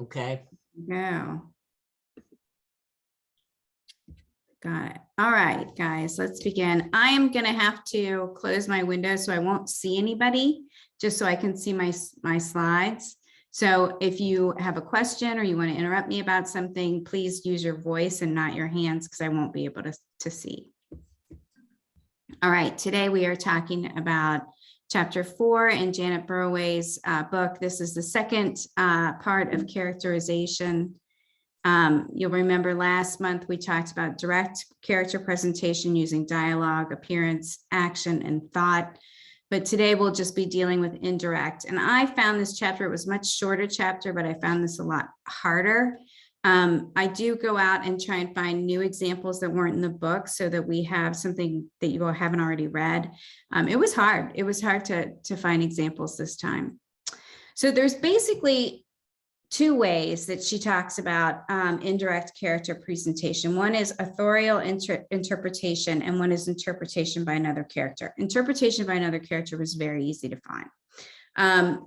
Okay. Go. Got it. All right, guys, let's begin. I am going to have to close my window so I won't see anybody, just so I can see my slides. So if you have a question or you want to interrupt me about something, please use your voice and not your hands, because I won't be able to see. All right, today we are talking about Chapter 4 in Janet Burroway's book. This is the second part of characterization. You'll remember last month we talked about direct character presentation using dialogue, appearance, action, and thought. But today we'll just be dealing with indirect. And I found this chapter, it was a much shorter chapter, but I found this a lot harder. I do go out and try and find new examples that weren't in the book so that we have something that you all haven't already read. It was hard. It was hard to find examples this time. So there's basically two ways that she talks about indirect character presentation. One is authorial interpretation, and one is interpretation by another character. Interpretation by another character was very easy to find.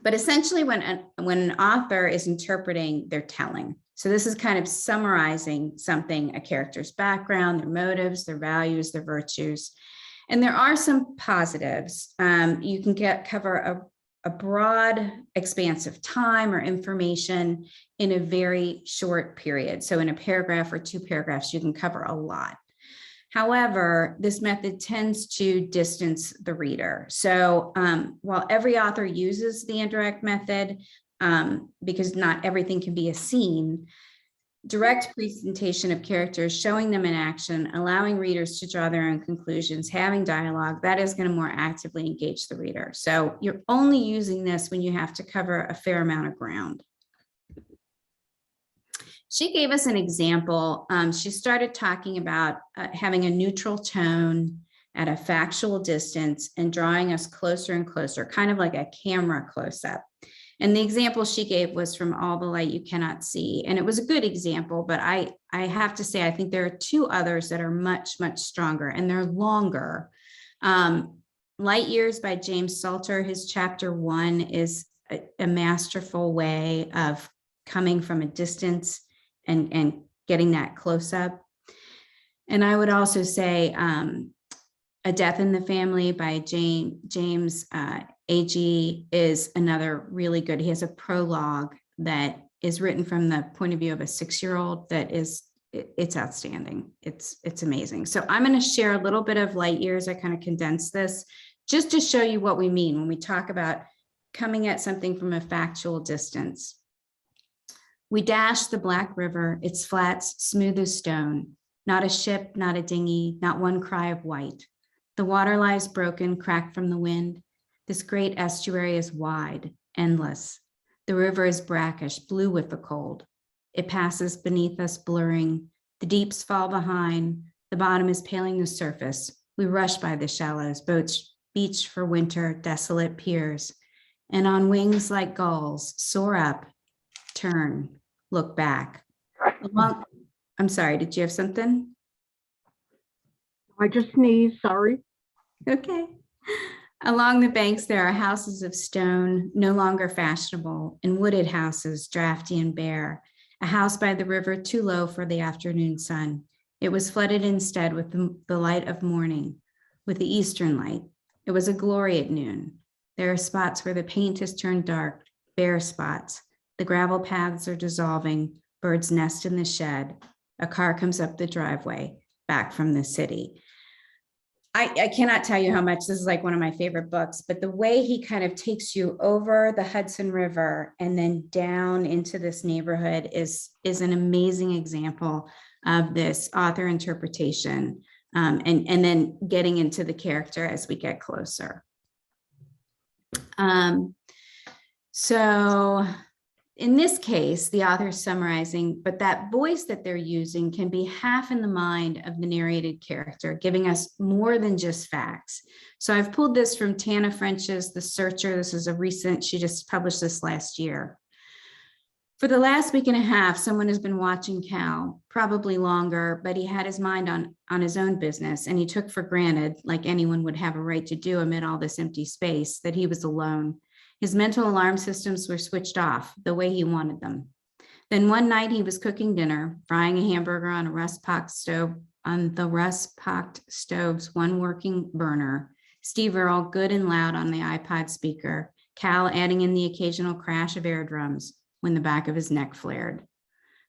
But essentially when an author is interpreting, they're telling. So this is kind of summarizing something, a character's background, their motives, their values, their virtues. And there are some positives. You can cover a broad expanse of time or information in a very short period. So in a paragraph or two paragraphs, you can cover a lot. However, this method tends to distance the reader. So while every author uses the indirect method, because not everything can be a scene, direct presentation of characters, showing them in action, allowing readers to draw their own conclusions, having dialogue, that is going to more actively engage the reader. So you're only using this when you have to cover a fair amount of ground. She gave us an example. She started talking about having a neutral tone at a factual distance and drawing us closer and closer, kind of like a camera close-up. And the example she gave was from All the Light You Cannot See. And it was a good example, but I have to say, I think there are two others that are much, much stronger, and they're longer. Light Years by James Salter, his chapter 1 is a masterful way of coming from a distance and getting that close up. And I would also say A Death in the Family by James A.G. is another really good. He has a prologue that is written from the point of view of a 6-year-old that is, it's outstanding. It's amazing. So I'm going to share a little bit of Light Years. I kind of condensed this just to show you what we mean when we talk about coming at something from a factual distance. We dash the black river, its flats smooth as stone, not a ship, not a dinghy, not one cry of white. The water lies broken, cracked from the wind. This great estuary is wide, endless. The river is brackish, blue with the cold. It passes beneath us, blurring. The deeps fall behind. The bottom is paling the surface. We rush by the shallows, boats beached for winter, desolate piers. And on wings like gulls, soar up, turn, look back. I'm sorry, did you have something? I just sneezed, sorry. Okay. Along the banks, there are houses of stone, no longer fashionable, and wooded houses, drafty and bare. A house by the river too low for the afternoon sun. It was flooded instead with the light of morning, with the eastern light. It was a glory at noon. There are spots where the paint has turned dark, bare spots. The gravel paths are dissolving. Birds nest in the shed. A car comes up the driveway, back from the city. I cannot tell you how much this is like one of my favorite books, but the way he kind of takes you over the Hudson River and then down into this neighborhood is an amazing example of this author interpretation, and then getting into the character as we get closer. So in this case, the author is summarizing, but that voice that they're using can be half in the mind of the narrated character, giving us more than just facts. So I've pulled this from Tana French's The Searcher. This is a recent, she just published this last year. For the last week and a half, someone has been watching Cal, probably longer, but he had his mind on his own business, and he took for granted, like anyone would have a right to do amid all this empty space, that he was alone. His mental alarm systems were switched off the way he wanted them. Then one night he was cooking dinner, frying a hamburger on a rust-pocked stove, on the rust-pocked stove's one working burner. Steve Earle, good and loud on the iPod speaker, Cal adding in the occasional crash of air drums when the back of his neck flared.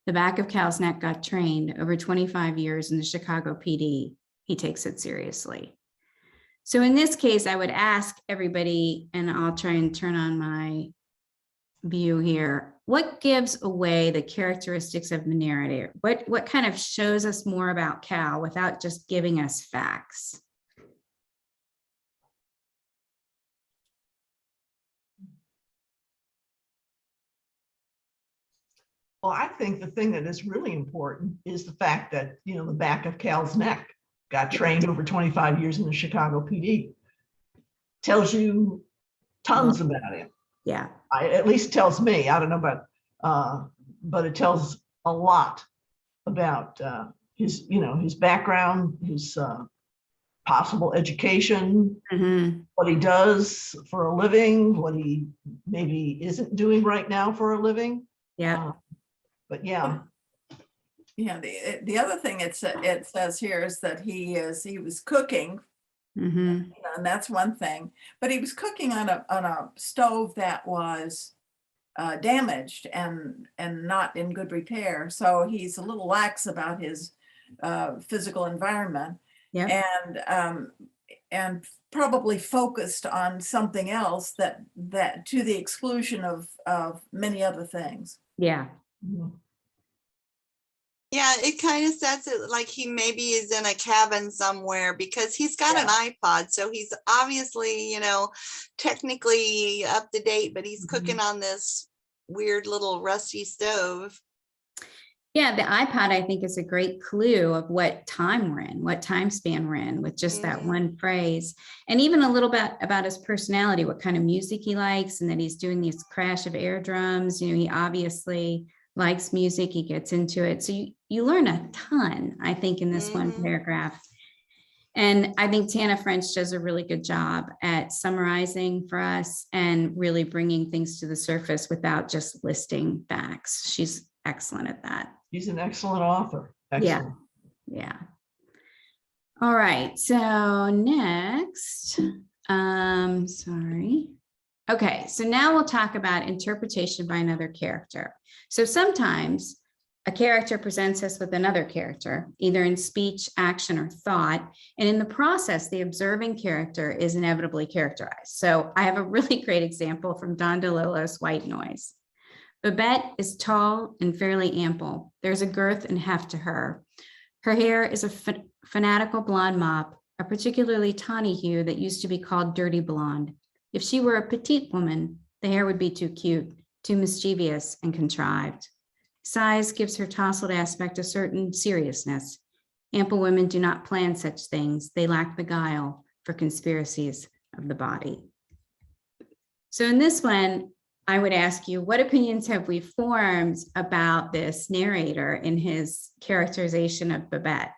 The back of Cal's neck got trained over 25 years in the Chicago PD. He takes it seriously. So in this case, I would ask everybody, and I'll try and turn on my view here, what gives away the characteristics of the narrator? What kind of shows us more about Cal without just giving us facts? Well, I think the thing that is really important is the fact that, the back of Cal's neck got trained over 25 years in the Chicago PD. Tells you tons about him. Yeah. At least tells me. I don't know about, but it tells a lot about his background, his possible education, what he does for a living, what he maybe isn't doing right now for a living. Yeah. But yeah. Yeah, the other thing it says here is that he was cooking, and that's one thing. But he was cooking on a stove that was damaged and not in good repair. So he's a little lax about his physical environment, and probably focused on something else that to the exclusion of many other things. Yeah. Yeah, it kind of says it like he maybe is in a cabin somewhere because he's got an iPod. So he's obviously, technically up to date, but he's cooking on this weird little rusty stove. Yeah, the iPod, I think, is a great clue of what time we're in, what time span we're in with just that one phrase. And even a little bit about his personality, what kind of music he likes, and that he's doing these crash of air drums. He obviously likes music, he gets into it. So you learn a ton, I think, in this one paragraph. And I think Tana French does a really good job at summarizing for us and really bringing things to the surface without just listing facts. She's excellent at that. He's an excellent author. Excellent. Yeah. All right. So next, sorry. Okay. So now we'll talk about interpretation by another character. So sometimes a character presents us with another character, either in speech, action, or thought. And in the process, the observing character is inevitably characterized. So I have a really great example from Don DeLillo's White Noise. Babette is tall and fairly ample. There's a girth and heft to her. Her hair is a fanatical blonde mop, a particularly tawny hue that used to be called dirty blonde. If she were a petite woman, the hair would be too cute, too mischievous and contrived. Size gives her tousled aspect a certain seriousness. Ample women do not plan such things. They lack the guile for conspiracies of the body. So in this one, I would ask you, what opinions have we formed about this narrator in his characterization of Babette?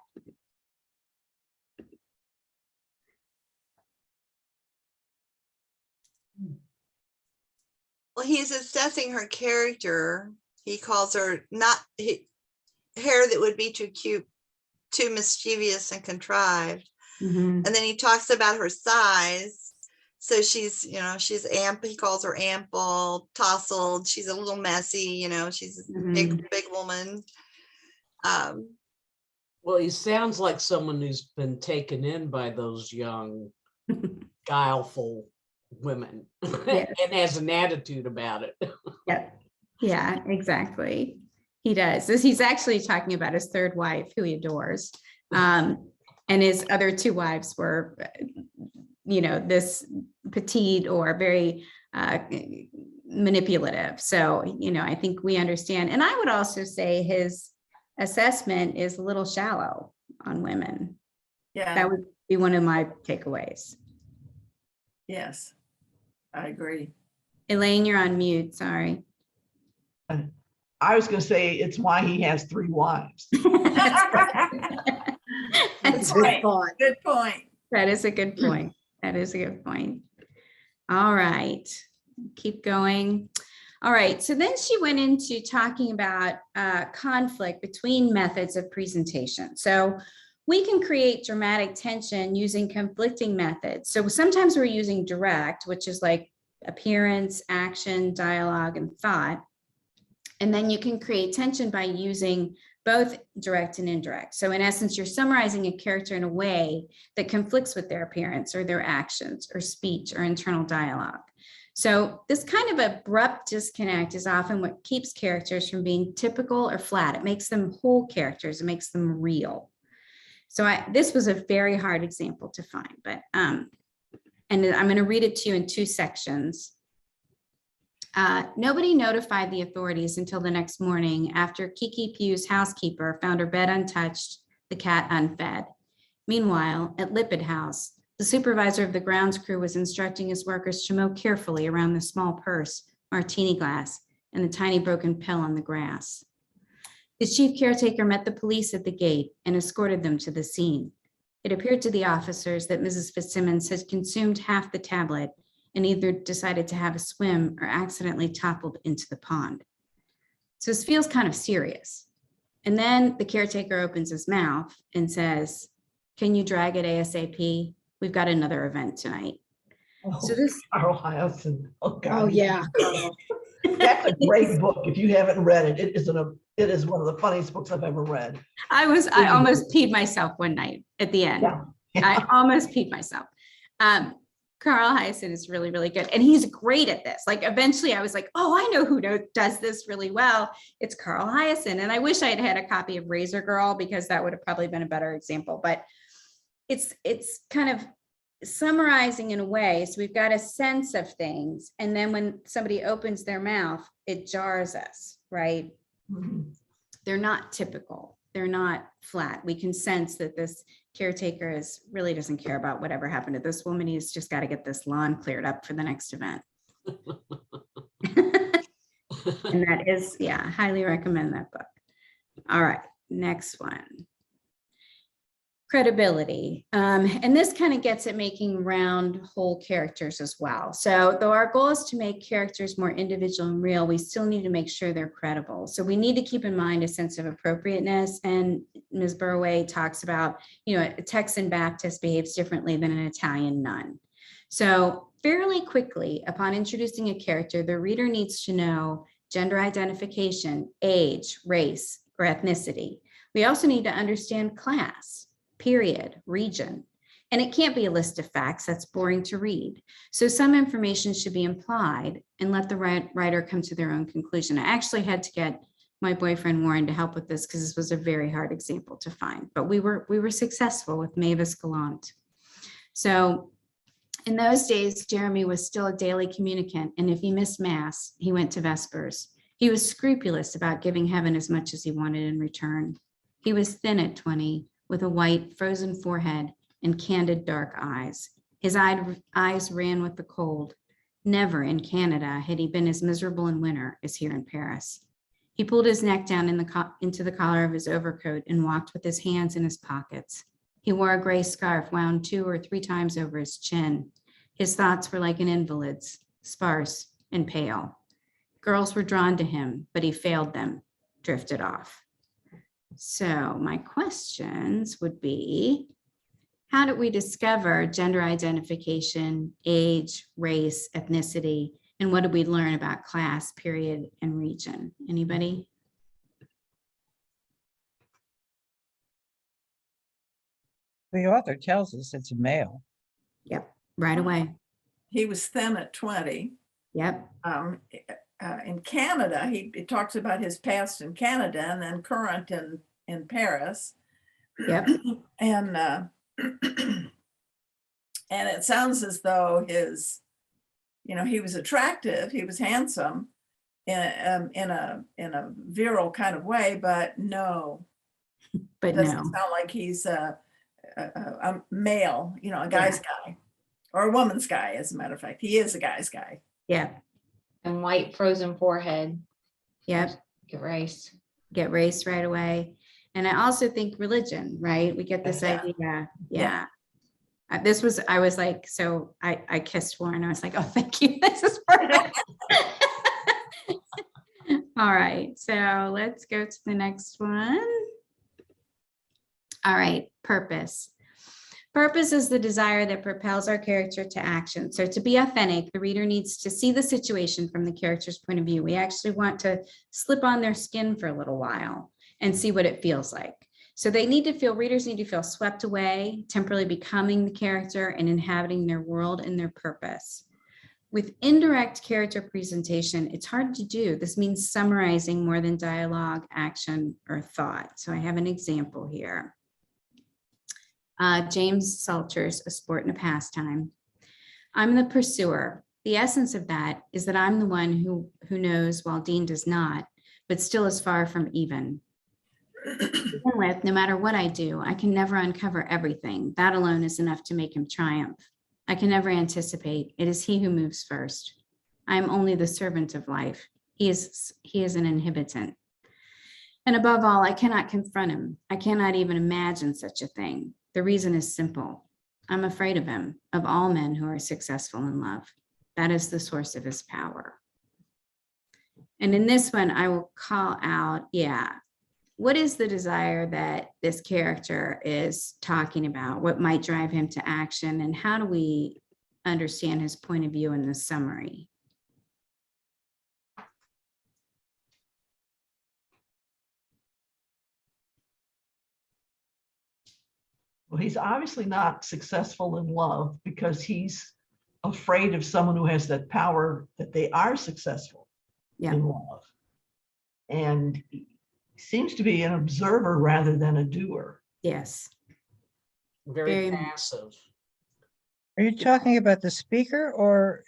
Well, he's assessing her character. He calls her hair that would be too cute, too mischievous and contrived. And then he talks about her size. So she's ample. He calls her ample, tousled. She's a little messy, she's a big woman. Well, he sounds like someone who's been taken in by those young, guileful women and has an attitude about it. Yeah, exactly. He does. He's actually talking about his third wife, who he adores. And his other two wives were, this petite or very manipulative. So, I think we understand. And I would also say his assessment is a little shallow on women. Yeah. That would be one of my takeaways. Yes, I agree. Elaine, you're on mute. Sorry. I was going to say it's why he has 3 wives. That's Good right. thought. Good point. That is a good point. That is a good point. All right, keep going. All right, so then she went into talking about conflict between methods of presentation. So we can create dramatic tension using conflicting methods. So sometimes we're using direct, which is like appearance, action, dialogue, and thought. And then you can create tension by using both direct and indirect. So in essence, you're summarizing a character in a way that conflicts with their appearance or their actions or speech or internal dialogue. So this kind of abrupt disconnect is often what keeps characters from being typical or flat. It makes them whole characters. It makes them real. So this was a very hard example to find, but and I'm going to read it to you in 2 sections. Nobody notified the authorities until the next morning after Kiki Pugh's housekeeper found her bed untouched, the cat unfed. Meanwhile, at Lipid House, the supervisor of the grounds crew was instructing his workers to mow carefully around the small purse, martini glass, and the tiny broken pill on the grass. The chief caretaker met the police at the gate and escorted them to the scene. It appeared to the officers that Mrs. Fitzsimmons had consumed half the tablet and either decided to have a swim or accidentally toppled into the pond. So this feels kind of serious. And then the caretaker opens his mouth and says, "Can you drag it ASAP? We've got another event tonight." Oh, So this, Carl Hyacin. Oh, God. Oh, yeah. Carl. That's a great book. If you haven't read it, it is one of the funniest books I've ever read. I almost peed myself one night at the end. Yeah. I almost peed myself. Carl Hyacin is really, really good. And he's great at this. Like eventually I was like, oh, I know who does this really well. It's Carl Hyacin. And I wish I had had a copy of Razor Girl because that would have probably been a better example. But it's kind of summarizing in a way. So we've got a sense of things. And then when somebody opens their mouth, it jars us, right? Mhm. They're not typical. They're not flat. We can sense that this caretaker really doesn't care about whatever happened to this woman. He's just got to get this lawn cleared up for the next event. And that is, yeah, I highly recommend that book. All right, next one. Credibility. And this kind of gets at making round whole characters as well. So though our goal is to make characters more individual and real, we still need to make sure they're credible. So we need to keep in mind a sense of appropriateness. And Ms. Burroway talks about, a Texan Baptist behaves differently than an Italian nun. So fairly quickly, upon introducing a character, the reader needs to know gender identification, age, race, or ethnicity. We also need to understand class, period, region. And it can't be a list of facts that's boring to read. So some information should be implied and let the writer come to their own conclusion. I actually had to get my boyfriend Warren to help with this because this was a very hard example to find, but we were successful with Mavis Gallant. So in those days, Jeremy was still a daily communicant, and if he missed mass, he went to vespers. He was scrupulous about giving heaven as much as he wanted in return. He was thin at 20, with a white, frozen forehead and candid dark eyes. His eyes ran with the cold. Never in Canada had he been as miserable in winter as here in Paris. He pulled his neck down into the collar of his overcoat and walked with his hands in his pockets. He wore a gray scarf wound 2 or 3 times over his chin. His thoughts were like an invalid's, sparse and pale. Girls were drawn to him, but he failed them, drifted off. So my questions would be, how did we discover gender identification, age, race, ethnicity, and what did we learn about class, period, and region? Anybody? The author tells us it's a male. Yep, right away. He was thin at 20. Yep. In Canada, he talks about his past in Canada and then current in Paris. Yep. And and it sounds as though he was attractive, he was handsome in a virile kind of way, but no. But Doesn't no. sound like he's a male, a guy's guy or a woman's guy. As a matter of fact, he is a guy's guy. Yep. And white frozen forehead. Yep. Get race right away. And I also think religion, right? We get this Yeah. idea. Yeah. I was like, so I kissed Warren. I was like, oh, thank you. This is perfect. All right, so let's go to the next one. All right, purpose. Purpose is the desire that propels our character to action. So to be authentic, the reader needs to see the situation from the character's point of view. We actually want to slip on their skin for a little while and see what it feels like. So readers need to feel swept away, temporarily becoming the character and inhabiting their world and their purpose. With indirect character presentation, it's hard to do. This means summarizing more than dialogue, action, or thought. So I have an example here. James Salter's A Sport and a Pastime. I'm the pursuer. The essence of that is that I'm the one who knows while Dean does not, but still is far from even. With, no matter what I do, I can never uncover everything. That alone is enough to make him triumph. I can never anticipate. It is he who moves first. I am only the servant of life. He is an inhibitant. And above all, I cannot confront him. I cannot even imagine such a thing. The reason is simple. I'm afraid of him, of all men who are successful in love. That is the source of his power. And in this one, I will call out, what is the desire that this character is talking about? What might drive him to action? And how do we understand his point of view in the summary? Well, he's obviously not successful in love because he's afraid of someone who has that power that they are successful in love. And he seems to be an observer rather than a doer. Yes. Very passive. Are you talking about the speaker or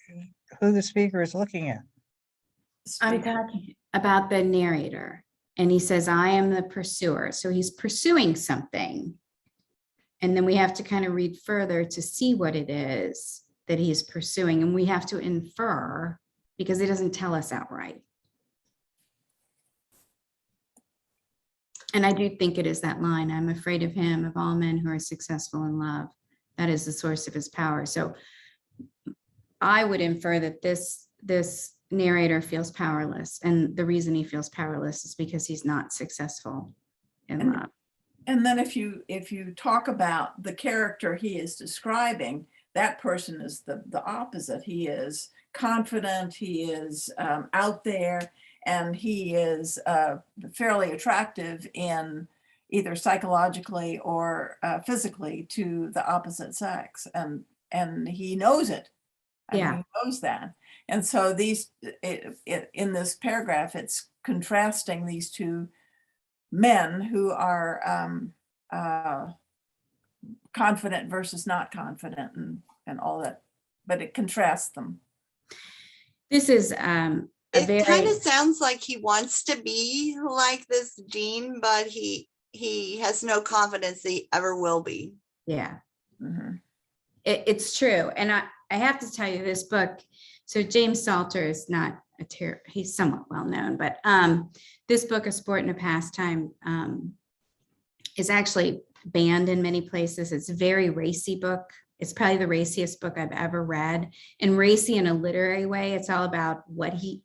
who the speaker is looking at? I'm talking about the narrator. And he says, I am the pursuer. So he's pursuing something. And then we have to kind of read further to see what it is that he's pursuing. And we have to infer because it doesn't tell us outright. And I do think it is that line, I'm afraid of him, of all men who are successful in love. That is the source of his power. So I would infer that this narrator feels powerless. And the reason he feels powerless is because he's not successful in love. And then if you talk about the character he is describing, that person is the opposite. He is confident, he is out there, and he is fairly attractive in either psychologically or physically to the opposite sex. And he knows it. He knows that. And so in this paragraph, it's contrasting these two men who are confident versus not confident and all that, but it contrasts them. This is it kind of sounds like he wants to be like this Dean, but he has no confidence that he ever will be. Yeah. Mm-hmm. It's true. And I have to tell you this book. So James Salter is not he's somewhat well known, but this book, A Sport and a Pastime, is actually banned in many places. It's a very racy book. It's probably the raciest book I've ever read. And racy in a literary way, it's all about what he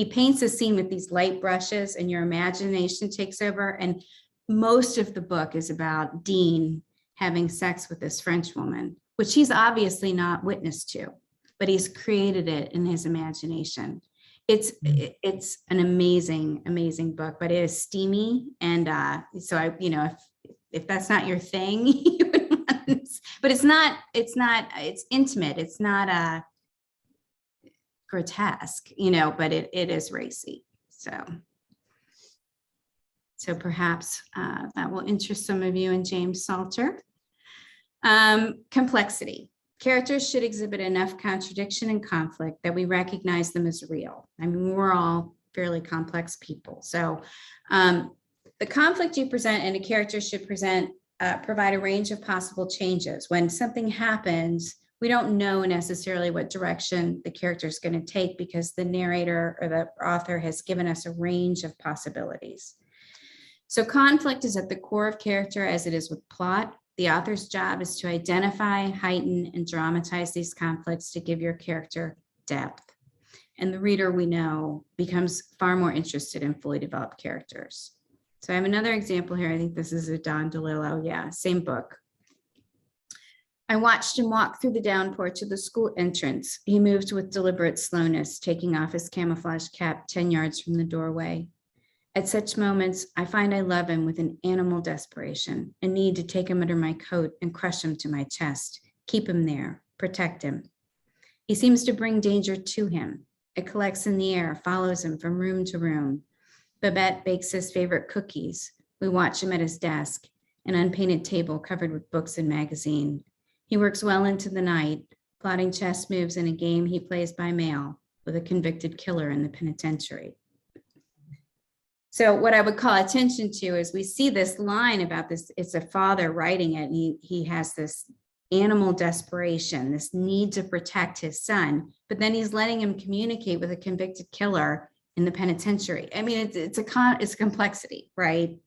paints a scene with these light brushes and your imagination takes over. And most of the book is about Dean having sex with this French woman, which he's obviously not witness to, but he's created it in his imagination. It's an amazing, amazing book, but it is steamy. And so if that's not your thing, you wouldn't want this. But it's intimate. It's not grotesque, but it is racy. So perhaps that will interest some of you in James Salter. Complexity. Characters should exhibit enough contradiction and conflict that we recognize them as real. I mean, we're all fairly complex people. So the conflict you present and a character should provide a range of possible changes. When something happens, we don't know necessarily what direction the character is going to take because the narrator or the author has given us a range of possibilities. So conflict is at the core of character as it is with plot. The author's job is to identify, heighten, and dramatize these conflicts to give your character depth. And the reader, we know, becomes far more interested in fully developed characters. So I have another example here. I think this is a Don DeLillo. Yeah, same book. I watched him walk through the downpour to the school entrance. He moved with deliberate slowness, taking off his camouflage cap 10 yards from the doorway. At such moments, I find I love him with an animal desperation, a need to take him under my coat and crush him to my chest, keep him there, protect him. He seems to bring danger to him. It collects in the air, follows him from room to room. Babette bakes his favorite cookies. We watch him at his desk, an unpainted table covered with books and magazine. He works well into the night, plotting chess moves in a game he plays by mail with a convicted killer in the penitentiary. So what I would call attention to is we see this line about this, it's a father writing it, and he has this animal desperation, this need to protect his son, but then he's letting him communicate with a convicted killer in the penitentiary. I mean, it's a complexity, right?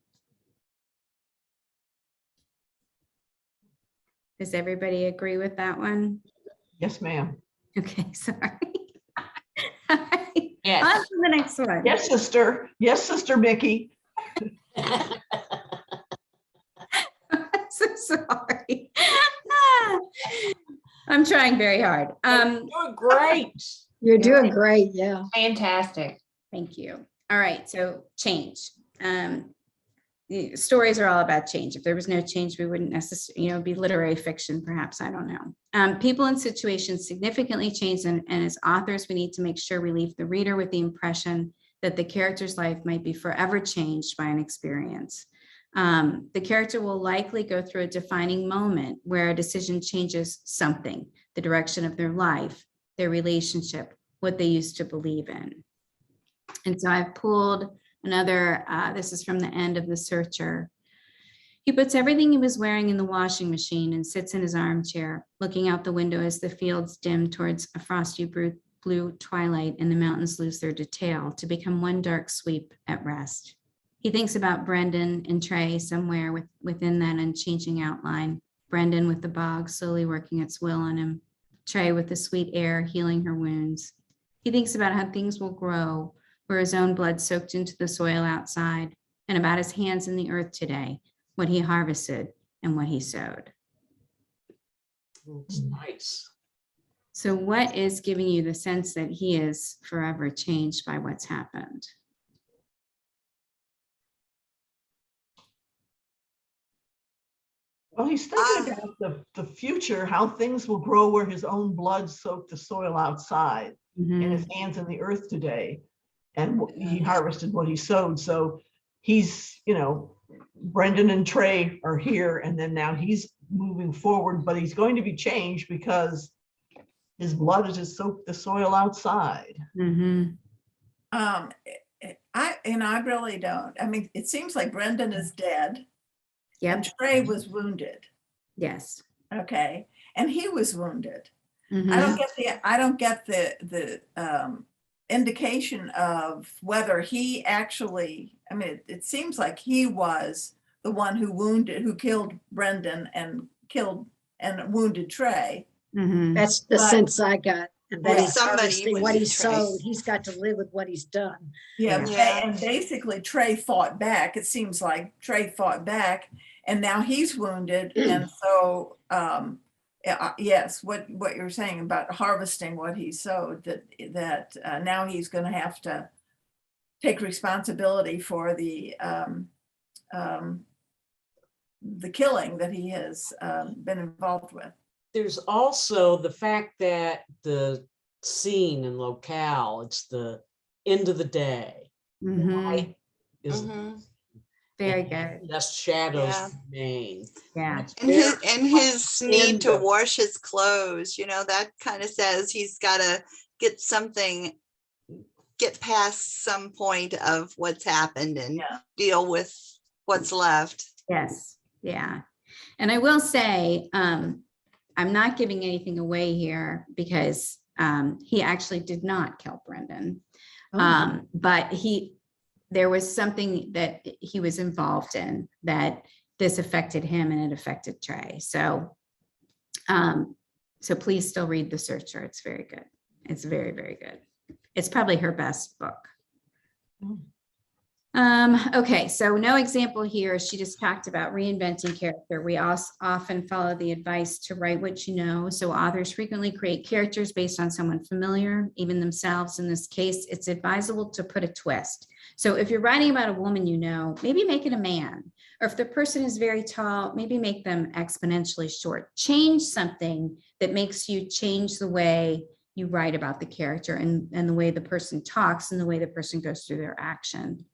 Does everybody agree with that one? Yes, ma'am. Okay, sorry. Yes. On to the next one. Yes, sister. Yes, Sister Mickey. I'm so sorry. I'm trying very hard. You're great. You're doing great, yeah. Fantastic. Thank you. All right, so change. The stories are all about change. If there was no change, we wouldn't necessarily, be literary fiction, perhaps, I don't know. People and situations significantly change, and as authors, we need to make sure we leave the reader with the impression that the character's life might be forever changed by an experience. The character will likely go through a defining moment where a decision changes something, the direction of their life, their relationship, what they used to believe in. And so I've pulled another, this is from the end of The Searcher. He puts everything he was wearing in the washing machine and sits in his armchair, looking out the window as the fields dim towards a frosty blue twilight and the mountains lose their detail to become one dark sweep at rest. He thinks about Brendan and Trey somewhere within that unchanging outline. Brendan with the bog slowly working its will on him. Trey with the sweet air healing her wounds. He thinks about how things will grow, where his own blood soaked into the soil outside, and about his hands in the earth today, what he harvested and what he sowed. It's nice. So what is giving you the sense that he is forever changed by what's happened? Well, he's thinking about the future, how things will grow where his own blood soaked the soil outside and his hands in the earth today. And he harvested what he sowed. So he's, Brendan and Trey are here, and then now he's moving forward, but he's going to be changed because his blood has just soaked the soil outside. I really don't. I mean, it seems like Brendan is dead. Yep. And Trey was wounded. Yes. Okay. And he was wounded. Mhm. I don't get the indication of whether he actually, I mean, it seems like he was the one who killed Brendan and wounded Trey. Mhm. That's the But- sense I got. And that Or he's somebody harvesting what wounded he Trey. sowed. He's got to live with what he's done. Yeah, Yeah. and basically Trey fought back. It seems like Trey fought back, and now he's wounded. And so, yes, what you're saying about harvesting what he sowed, that now he's going to have to take responsibility for the killing that he has been involved with. There's also the fact that the scene and locale, it's the end of the day. Mhm. Light is Mhm. Very good. less shadows Yeah. remain. Yeah. It's And his very need to tender. wash his clothes, that kind of says he's got to get past some point of what's happened and Yeah. deal with what's left. Yes. Yeah. And I will say, I'm not giving anything away here because he actually did not kill Brendan. But there was something that he was involved in that this affected him and it affected Trey. So, so please still read The Searcher. It's very good. It's very, very good. It's probably her best book. Okay, so no example here. She just talked about reinventing character. We also often follow the advice to write what you know. So authors frequently create characters based on someone familiar, even themselves. In this case, it's advisable to put a twist. So if you're writing about a woman you know, maybe make it a man. Or if the person is very tall, maybe make them exponentially short. Change something that makes you change the way you write about the character and the way the person talks and the way the person goes through their action.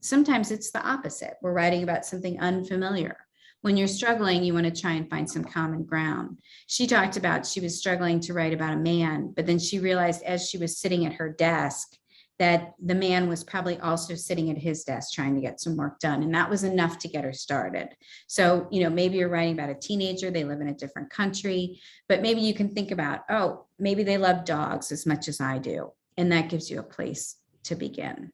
Sometimes it's the opposite. We're writing about something unfamiliar. When you're struggling, you want to try and find some common ground. She talked about she was struggling to write about a man, but then she realized as she was sitting at her desk that the man was probably also sitting at his desk trying to get some work done. And that was enough to get her started. So, you know, maybe you're writing about a teenager, they live in a different country, but maybe you can think about, oh, maybe they love dogs as much as I do. And that gives you a place to begin.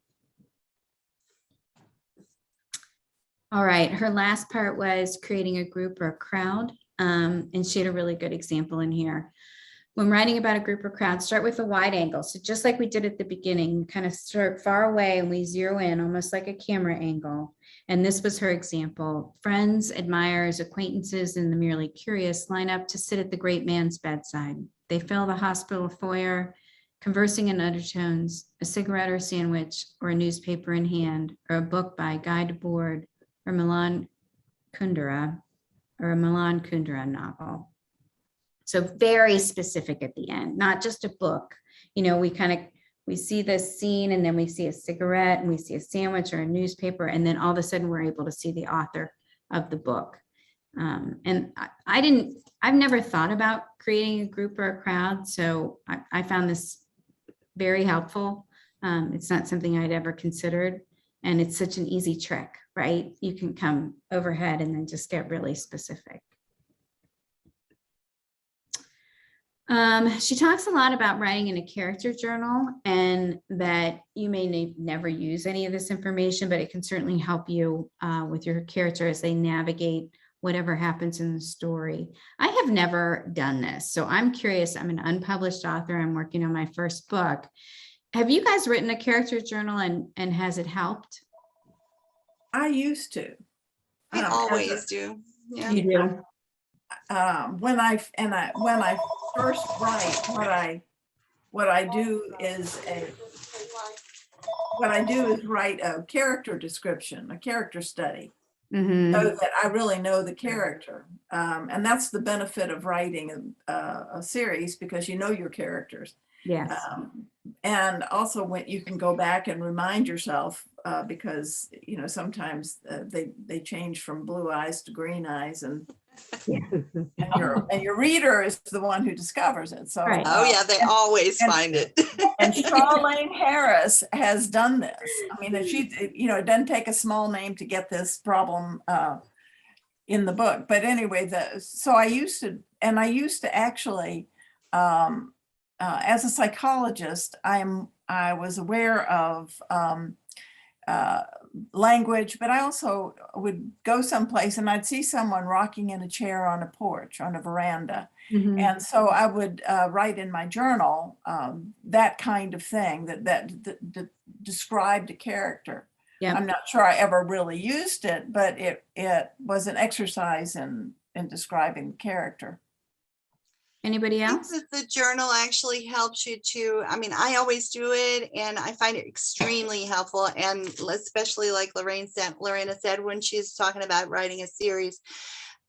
All right, her last part was creating a group or a crowd. And she had a really good example in here. When writing about a group or crowd, start with a wide angle. So just like we did at the beginning, kind of start far away and we zero in almost like a camera angle. And this was her example. Friends, admirers, acquaintances, and the merely curious line up to sit at the great man's bedside. They fill the hospital foyer, conversing in undertones, a cigarette or a sandwich, or a newspaper in hand, or a book by Guy Debord, or Milan Kundera, or a Milan Kundera novel. So very specific at the end, not just a book. You know, we see this scene and then we see a cigarette and we see a sandwich or a newspaper, and then all of a sudden we're able to see the author of the book. And I've never thought about creating a group or a crowd, so I found this very helpful. It's not something I'd ever considered, and it's such an easy trick, right? You can come overhead and then just get really specific. She talks a lot about writing in a character journal, and that you may never use any of this information, but it can certainly help you with your character as they navigate whatever happens in the story. I have never done this, so I'm curious. I'm an unpublished author. I'm working on my first book. Have you guys written a character journal, and has it helped? I used to. We always do. Yeah. You do? When I first write, what I do is write a character description, a character study, Mm-hmm. so that I really know the character. And that's the benefit of writing a series, because you know your characters. Yes. And also when you can go back and remind yourself, because you know sometimes they change from blue eyes to green eyes, and your reader is the one who discovers it. So Right. Oh yeah, they always find it. and Charlene Harris has done this. I mean, it doesn't take a small name to get this problem in the book. But anyway, so I used to actually, as a psychologist, I was aware of language, but I also would go someplace and I'd see someone rocking in a chair on a porch, on a veranda. Mm-hmm. And so I would write in my journal that kind of thing that described a character. Yeah. I'm not sure I ever really used it, but it was an exercise in describing the character. Anybody I think else? that the journal actually helps you to, I mean, I always do it and I find it extremely helpful. And especially like Lorena said, when she's talking about writing a series,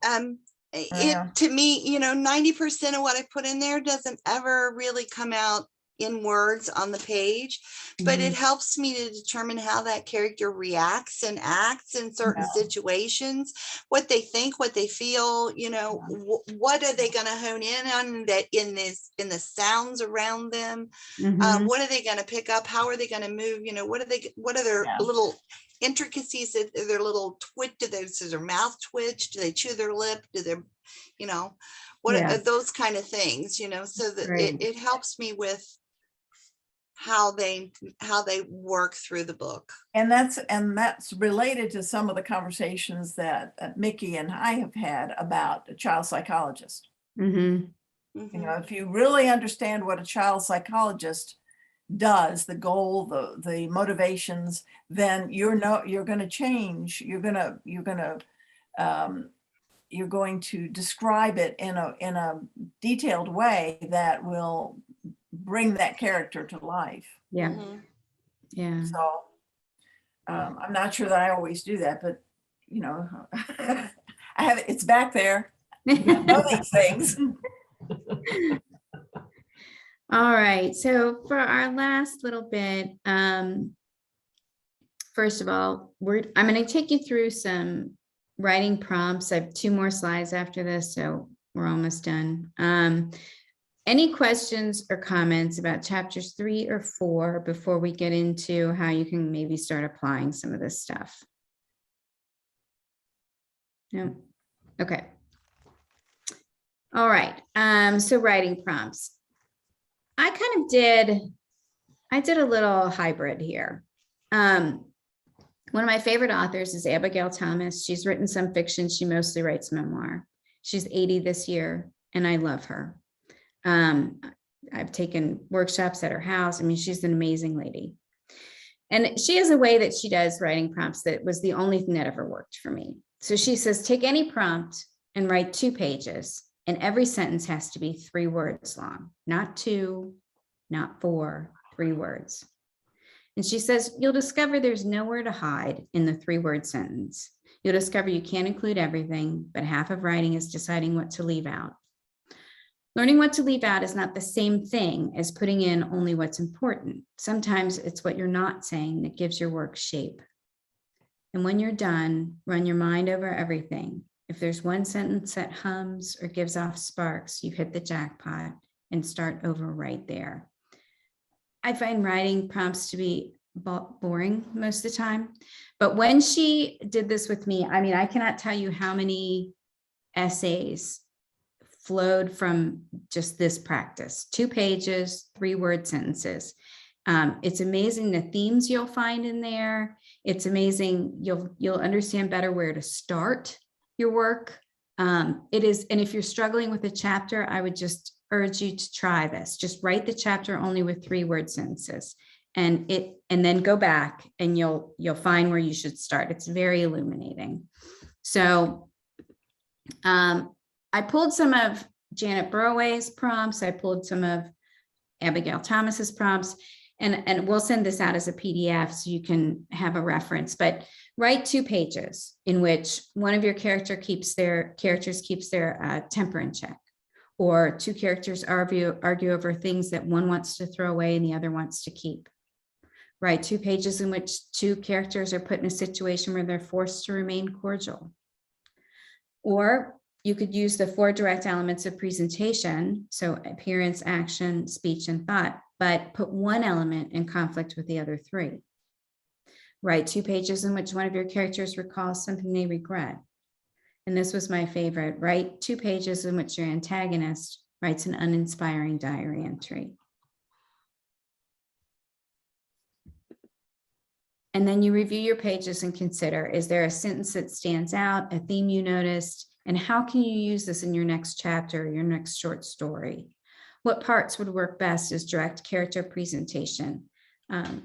to me, 90% of what I put in there doesn't ever really come out in words on the page, but it helps me to determine how that character reacts and acts in certain situations, what they think, what they feel, what are they going to hone in on that in the sounds around them? What are they going to pick up? How are they going to move? What are their little intricacies, their little twitch? Does their mouth twitch? Do they chew their lip? Do you know, what Yeah. those kind of things, you know, so that Right. it helps me with how they work through the book. And that's related to some of the conversations that Miki and I have had about a child psychologist. Mm-hmm. Mhm. You know, if you really understand what a child psychologist does, the goal, the motivations, then you're going to change. You're going to describe it in a detailed way that will bring that character to life. Yeah. Mhm. Yeah. So I'm not sure that I always do that, but you know, I have it's back there. I know these things. All right. So for our last little bit, first of all, I'm going to take you through some writing prompts. I have 2 more slides after this, so we're almost done. Any questions or comments about chapters 3 or 4 before we get into how you can maybe start applying some of this stuff? No? Okay. All right. So writing prompts. I did a little hybrid here. One of my favorite authors is Abigail Thomas. She's written some fiction. She mostly writes memoir. She's 80 this year, and I love her. I've taken workshops at her house. I mean, she's an amazing lady. And she has a way that she does writing prompts that was the only thing that ever worked for me. So she says, take any prompt and write 2 pages, and every sentence has to be 3 words long, not 2, not 4, 3 words. And she says, you'll discover there's nowhere to hide in the 3-word sentence. You'll discover you can't include everything, but half of writing is deciding what to leave out. Learning what to leave out is not the same thing as putting in only what's important. Sometimes it's what you're not saying that gives your work shape. And when you're done, run your mind over everything. If there's one sentence that hums or gives off sparks, you've hit the jackpot, and start over right there. I find writing prompts to be boring most of the time. But when she did this with me, I mean, I cannot tell you how many essays flowed from just this practice. 2 pages, 3-word sentences. It's amazing the themes you'll find in there. It's amazing. You'll understand better where to start your work. It is, and if you're struggling with a chapter, I would just urge you to try this. Just write the chapter only with 3-word sentences, and then go back and you'll find where you should start. It's very illuminating. So I pulled some of Janet Burroway's prompts. I pulled some of Abigail Thomas's prompts, and we'll send this out as a PDF so you can have a reference. But write 2 pages in which one of your characters keeps their temper in check, or 2 characters argue over things that one wants to throw away and the other wants to keep. Write 2 pages in which 2 characters are put in a situation where they're forced to remain cordial. Or you could use the 4 direct elements of presentation, so appearance, action, speech, and thought, but put one element in conflict with the other 3. Write 2 pages in which one of your characters recalls something they regret. And this was my favorite. Write 2 pages in which your antagonist writes an uninspiring diary entry. And then you review your pages and consider, is there a sentence that stands out, a theme you noticed, and how can you use this in your next chapter, your next short story? What parts would work best as direct character presentation?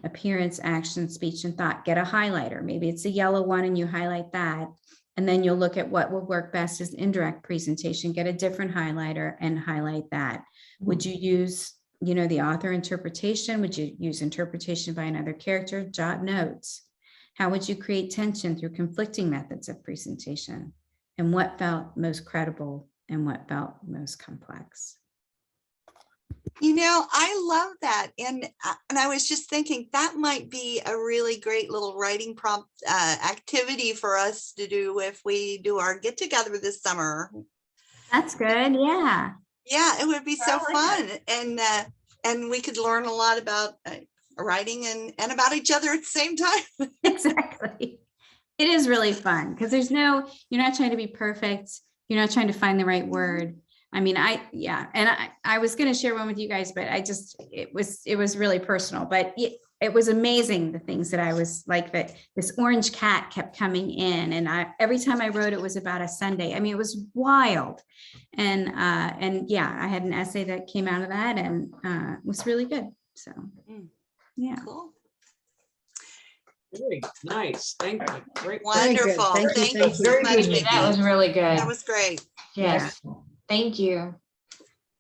Appearance, action, speech, and thought. Get a highlighter. Maybe it's a yellow one and you highlight that. And then you'll look at what will work best as indirect presentation. Get a different highlighter and highlight that. Would you use, the author interpretation? Would you use interpretation by another character? Jot notes. How would you create tension through conflicting methods of presentation? And what felt most credible and what felt most complex? I love that. And I was just thinking that might be a really great little writing prompt activity for us to do if we do our get together this summer. That's good. Yeah. Yeah, it would be so fun. And we could learn a lot about writing and about each other at the same time. Exactly. It is really fun because you're not trying to be perfect. you're not trying to find the right word. I mean, I was going to share one with you guys, but it was really personal, but it was amazing. The things that I was like, that this orange cat kept coming in, and every time I wrote, it was about a Sunday. I mean, it was wild. And yeah, I had an essay that came out of that, and was really good. So yeah. Cool. Very nice. Thank you. Great. Very good. Wonderful. Thank you, Thank you thank so you. much, Thank you. Miki. That was really good. That was great. Yes. Thank you.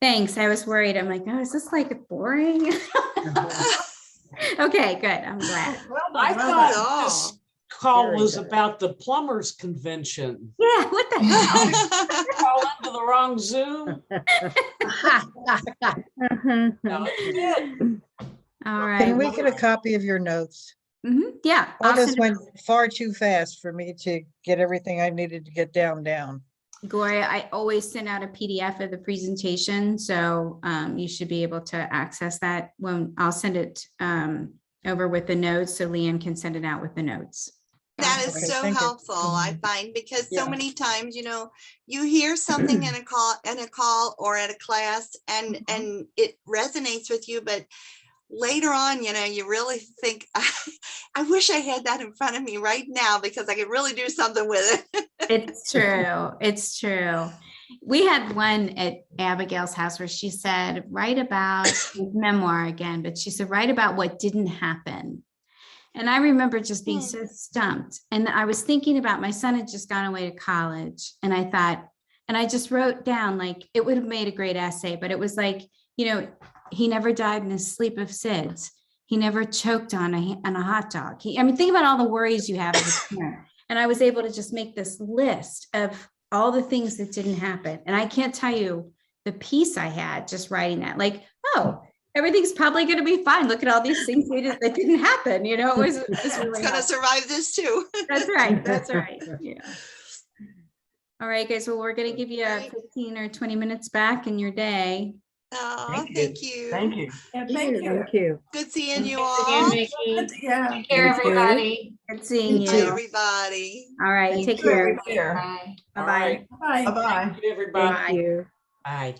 Thanks. I was worried. I'm like, oh, is this like boring? Okay, good. I'm glad. I Well thought done. this call Very was good. about the plumbers convention. Yeah, what the hell? Call into the wrong Zoom. No, it's good. All right. Can we get a copy of your notes? Yeah. All I'll this send it went far too fast for me to get everything I needed to get down. Gloria, I always send out a PDF of the presentation, so you should be able to access that when I'll send it over with the notes, so Leanne can send it out with the notes. That Okay, is so thank you. helpful, I find, because so Yeah. many times, you hear something in a call or at a class, and it resonates with you, but later on, you really think, I wish I had that in front of me right now, because I could really do something with it. It's true. It's true. We had one at Abigail's house where she said, write about memoir again, but she said, write about what didn't happen. And I remember just being so stumped. And I was thinking about, my son had just gone away to college, and I thought, and I just wrote down, like, it would have made a great essay, but it was like, he never died in his sleep of SIDS. He never choked on a hot dog. Think about all the worries you have as a parent. And I was able to just make this list of all the things that didn't happen. And I can't tell you the peace I had just writing that, like, oh, everything's probably going to be fine. Look at all these things that didn't happen. It was really It's going to helpful. survive this too. That's right. That's right. Yeah. All right, guys. Well, we're going to give you Great. 15 or 20 minutes back in your day. Oh, thank you. Thank you. Yeah, thank you. Thank you. Good seeing you Thanks all. again, Miki. Yeah. Take care, Thank you. everybody. Good seeing Bye, you. everybody. All right. Thank Take you. care. Take care. Bye. All Bye-bye. right. Bye. Bye-bye. Thank you, everybody. Thank you. Bye.